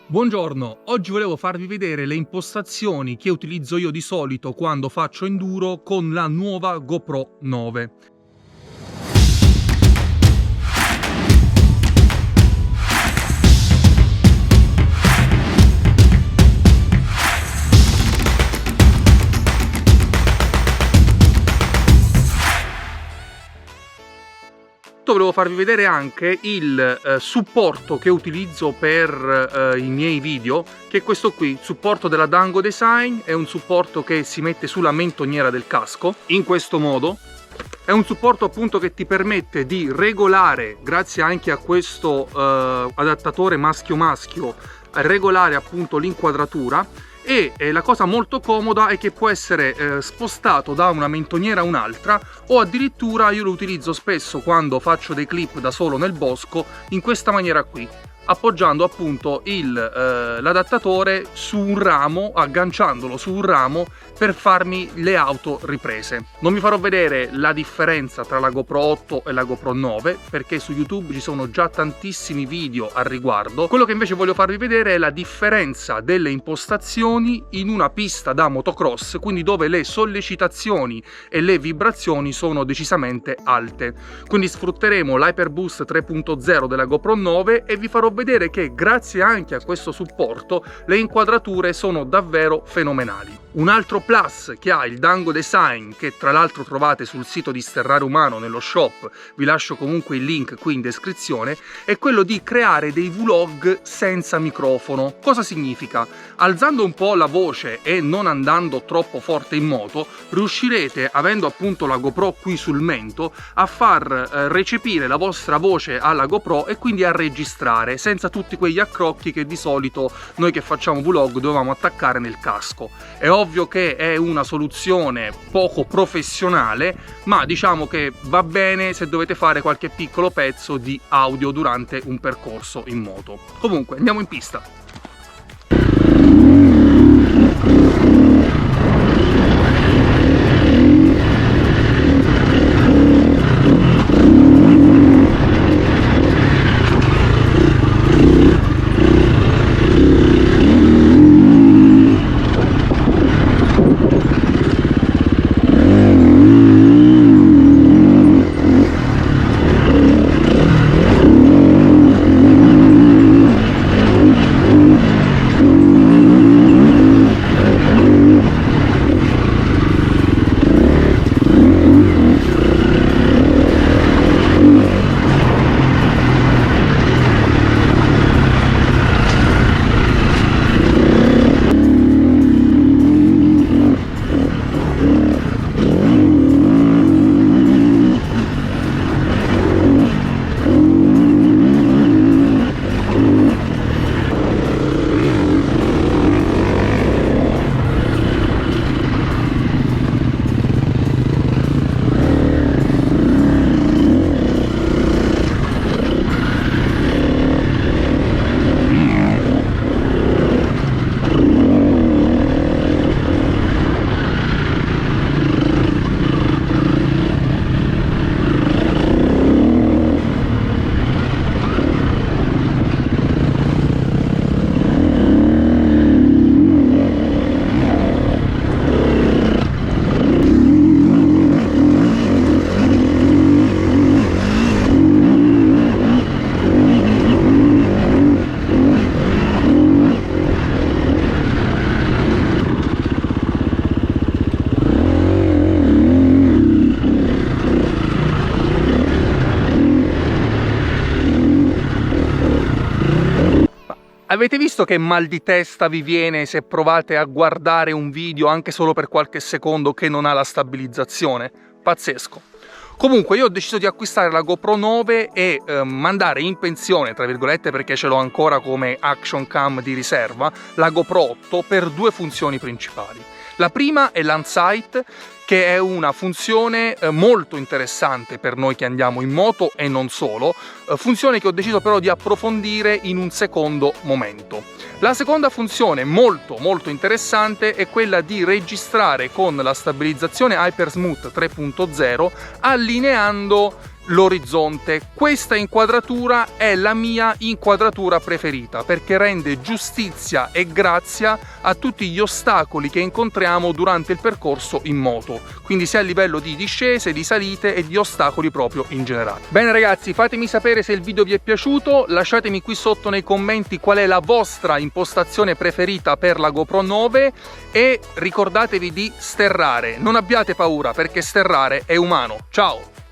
Buongiorno, oggi volevo farvi vedere le impostazioni che utilizzo io di solito quando faccio enduro con la nuova GoPro 9. Volevo farvi vedere anche il supporto che utilizzo per i miei video, che è questo qui, supporto della Dango Design. È un supporto che si mette sulla mentoniera del casco, in questo modo. È un supporto appunto che ti permette di regolare, grazie anche a questo adattatore maschio-maschio, regolare appunto l'inquadratura. E la cosa molto comoda è che può essere spostato da una mentoniera a un'altra, o addirittura io lo utilizzo spesso quando faccio dei clip da solo nel bosco in questa maniera qui, appoggiando appunto l'adattatore su un ramo, agganciandolo su un ramo per farmi le autoriprese. Non vi farò vedere la differenza tra la GoPro 8 e la GoPro 9 perché su YouTube ci sono già tantissimi video al riguardo. Quello che invece voglio farvi vedere è la differenza delle impostazioni in una pista da motocross, quindi dove le sollecitazioni e le vibrazioni sono decisamente alte. Quindi sfrutteremo l'Hyperboost 3.0 della GoPro 9 e vi farò vedere che grazie anche a questo supporto le inquadrature sono davvero fenomenali. Un altro plus che ha il Dango Design, che tra l'altro trovate sul sito di Sterrare Umano nello shop, vi lascio comunque il link qui in descrizione, è quello di creare dei vlog senza microfono. Cosa significa? Alzando un po' la voce e non andando troppo forte in moto, riuscirete, avendo appunto la GoPro qui sul mento, a far recepire la vostra voce alla GoPro e quindi a registrare senza tutti quegli accrocchi che di solito noi che facciamo vlog dovevamo attaccare nel casco. È ovvio che è una soluzione poco professionale, ma diciamo che va bene se dovete fare qualche piccolo pezzo di audio durante un percorso in moto. Comunque andiamo in pista. Avete visto che mal di testa vi viene se provate a guardare un video anche solo per qualche secondo che non ha la stabilizzazione? Pazzesco. Comunque io ho deciso di acquistare la GoPro 9 e mandare in pensione, tra virgolette, perché ce l'ho ancora come action cam di riserva, la GoPro 8 per due funzioni principali. La prima è l'Unsight, che è una funzione molto interessante per noi che andiamo in moto e non solo, funzione che ho deciso però di approfondire in un secondo momento. La seconda funzione molto interessante è quella di registrare con la stabilizzazione HyperSmooth 3.0 allineando l'orizzonte. Questa inquadratura è la mia inquadratura preferita perché rende giustizia e grazia a tutti gli ostacoli che incontriamo durante il percorso in moto, quindi sia a livello di discese, di salite e di ostacoli proprio in generale. Bene ragazzi, fatemi sapere se il video vi è piaciuto, lasciatemi qui sotto nei commenti qual è la vostra impostazione preferita per la GoPro 9 e ricordatevi di sterrare, non abbiate paura perché sterrare è umano. Ciao!